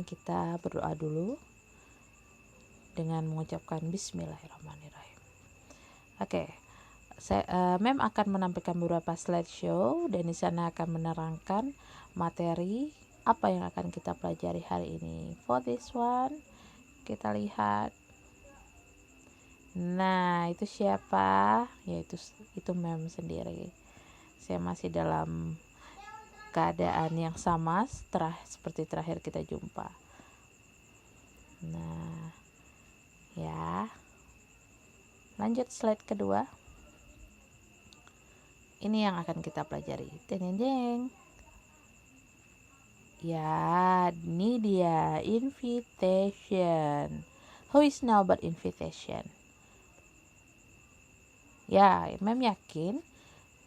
Kita berdoa dulu dengan mengucapkan Bismillahirrahmanirrahim. Oke, Mem akan menampilkan beberapa slideshow dan di sana akan menerangkan materi apa yang akan kita pelajari hari ini. For this one, kita lihat. Nah, itu siapa? Yaitu itu Mem sendiri. Saya masih dalam keadaan yang sama seperti terakhir kita jumpa. Nah, ya. Lanjut slide kedua. Ini yang akan kita pelajari. Deng. Ya, ini dia invitation. Who is know about invitation? Ya, Mem yakin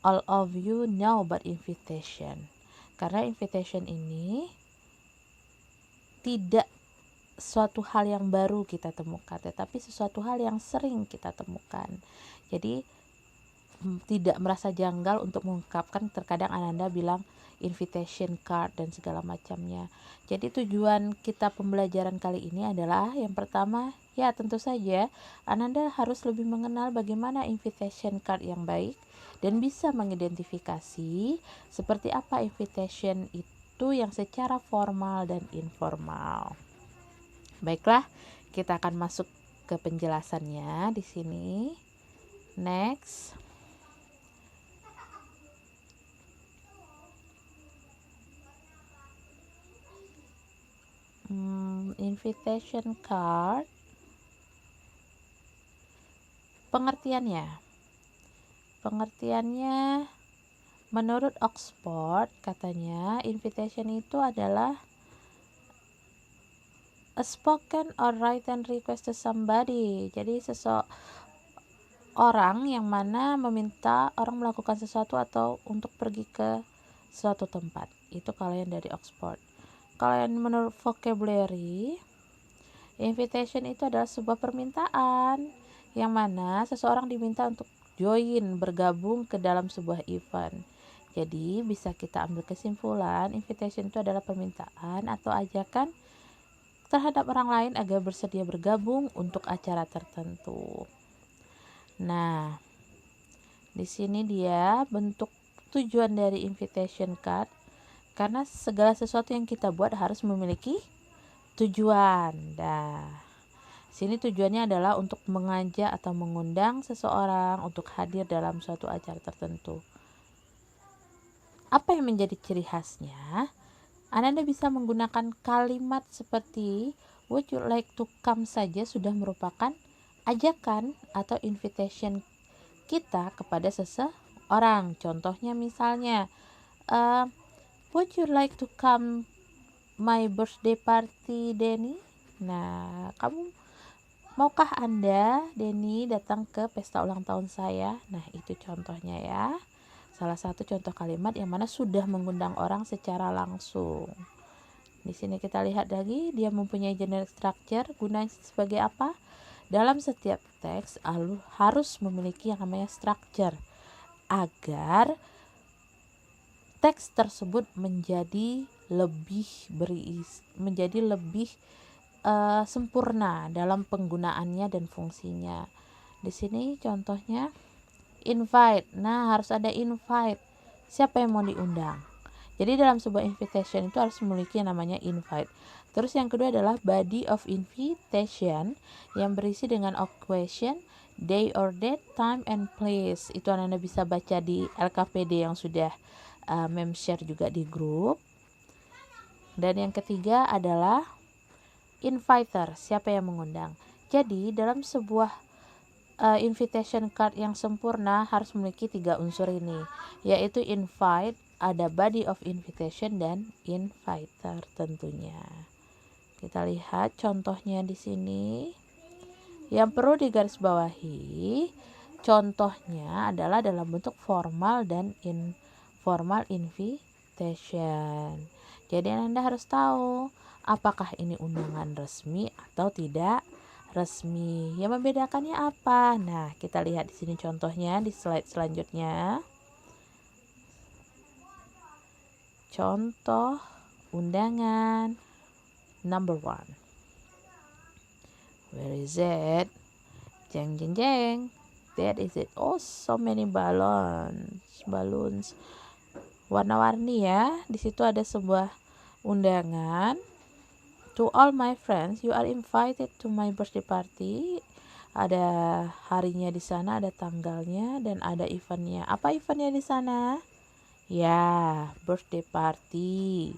all of you know about invitation. Karena invitation ini tidak suatu hal yang baru kita temukan, tetapi sesuatu hal yang sering kita temukan. Jadi tidak merasa janggal untuk mengungkapkan. Terkadang Ananda bilang invitation card dan segala macamnya. Jadi tujuan kita pembelajaran kali ini adalah yang pertama, ya tentu saja Ananda harus lebih mengenal bagaimana invitation card yang baik dan bisa mengidentifikasi seperti apa invitation itu yang secara formal dan informal. Baiklah, kita akan masuk ke penjelasannya di sini. Next. Invitation card. Pengertiannya menurut Oxford katanya invitation itu adalah a spoken or written request to somebody. Jadi seseorang yang mana meminta orang melakukan sesuatu atau untuk pergi ke suatu tempat. Itu kalau yang dari Oxford. Kalau yang menurut vocabulary, invitation itu adalah sebuah permintaan yang mana seseorang diminta untuk bergabung ke dalam sebuah event. Jadi bisa kita ambil kesimpulan, invitation itu adalah permintaan atau ajakan terhadap orang lain agar bersedia bergabung untuk acara tertentu. Nah, di sini dia bentuk tujuan dari invitation card. Karena segala sesuatu yang kita buat harus memiliki tujuan. Nah, sini tujuannya adalah untuk mengajak atau mengundang seseorang untuk hadir dalam suatu acara tertentu. Apa yang menjadi ciri khasnya? Ananda bisa menggunakan kalimat seperti would you like to come saja sudah merupakan ajakan atau invitation kita kepada seseorang. Contohnya misalnya, would you like to come my birthday party, Denny? Nah, maukah Anda, Denny, datang ke pesta ulang tahun saya? Nah, itu contohnya ya. Salah satu contoh kalimat yang mana sudah mengundang orang secara langsung. Di sini kita lihat lagi, dia mempunyai generic structure. Gunanya sebagai apa? Dalam setiap teks harus memiliki yang namanya structure agar teks tersebut menjadi lebih sempurna dalam penggunaannya dan fungsinya. Di sini contohnya invite. Nah, harus ada invite. Siapa yang mau diundang? Jadi dalam sebuah invitation itu harus memiliki yang namanya invite. Terus yang kedua adalah body of invitation yang berisi dengan question, day or date, time and place. Itu Anda bisa baca di LKPD yang sudah Mem share juga di grup. Dan yang ketiga adalah inviter, siapa yang mengundang. Jadi dalam sebuah invitation card yang sempurna harus memiliki 3 unsur ini, yaitu invite, ada body of invitation dan inviter tentunya. Kita lihat contohnya di sini. Yang perlu digarisbawahi, contohnya adalah dalam bentuk formal dan informal invitation. Jadi Anda harus tahu apakah ini undangan resmi atau tidak resmi. Yang membedakannya apa? Nah, kita lihat di sini contohnya di slide selanjutnya. Contoh undangan number 1. Where is it? Jeng jeng jeng. That is it. Oh, so many balloons. Warna-warni ya. Di situ ada sebuah undangan. To all my friends, you are invited to my birthday party. Ada harinya di sana, ada tanggalnya, dan ada eventnya. Apa eventnya di sana? Ya, birthday party.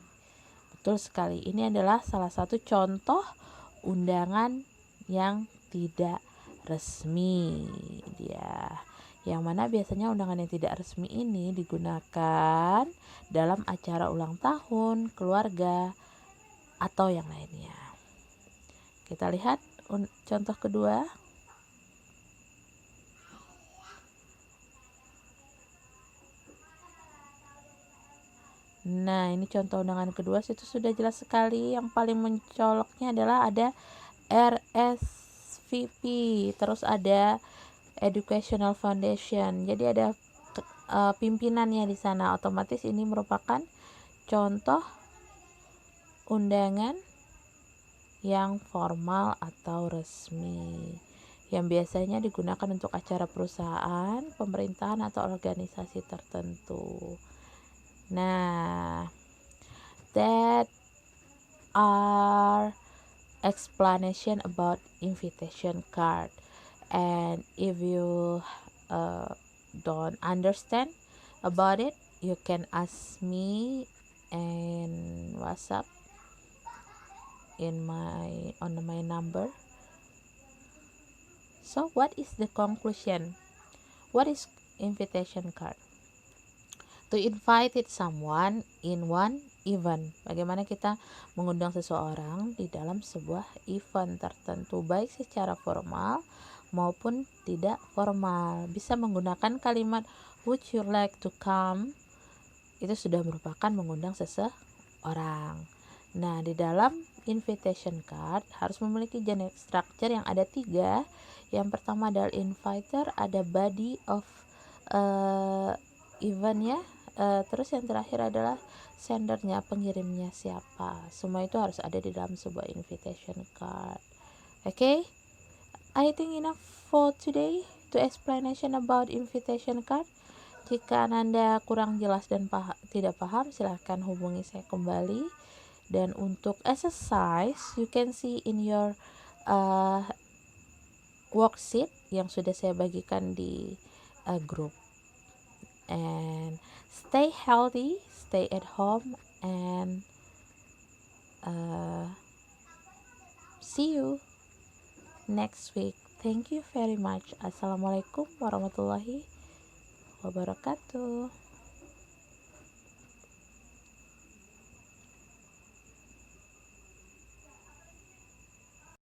Betul sekali. Ini adalah salah satu contoh undangan yang tidak resmi. Ya, yang mana biasanya undangan yang tidak resmi ini digunakan dalam acara ulang tahun, keluarga, atau yang lainnya. Kita lihat contoh kedua. Nah, ini contoh undangan kedua, situ sudah jelas sekali. Yang paling mencoloknya adalah ada RSVP, terus ada Educational Foundation. Jadi ada pimpinannya di sana. Otomatis ini merupakan contoh undangan yang formal atau resmi, yang biasanya digunakan untuk acara perusahaan, pemerintahan, atau organisasi tertentu. Nah, that are explanation about invitation card. And if you don't understand about it, you can ask me in WhatsApp on my number. So what is the conclusion? What is invitation card? To invite someone in one event. Bagaimana kita mengundang seseorang di dalam sebuah event tertentu, baik secara formal maupun tidak formal. Bisa menggunakan kalimat would you like to come? Itu sudah merupakan mengundang seseorang. Nah, di dalam invitation card harus memiliki jenis structure yang ada 3. Yang pertama adalah inviter, ada body of event ya. Terus yang terakhir adalah sendernya, pengirimnya siapa. Semua itu harus ada di dalam sebuah invitation card. Okay? I think enough for today to explanation about invitation card. Jika Anda kurang jelas dan tidak paham, silahkan hubungi saya kembali. Dan untuk exercise, you can see in your worksheet yang sudah saya bagikan di grup. And stay healthy, stay at home, and see you next week. Thank you very much. Assalamualaikum warahmatullahi wabarakatuh.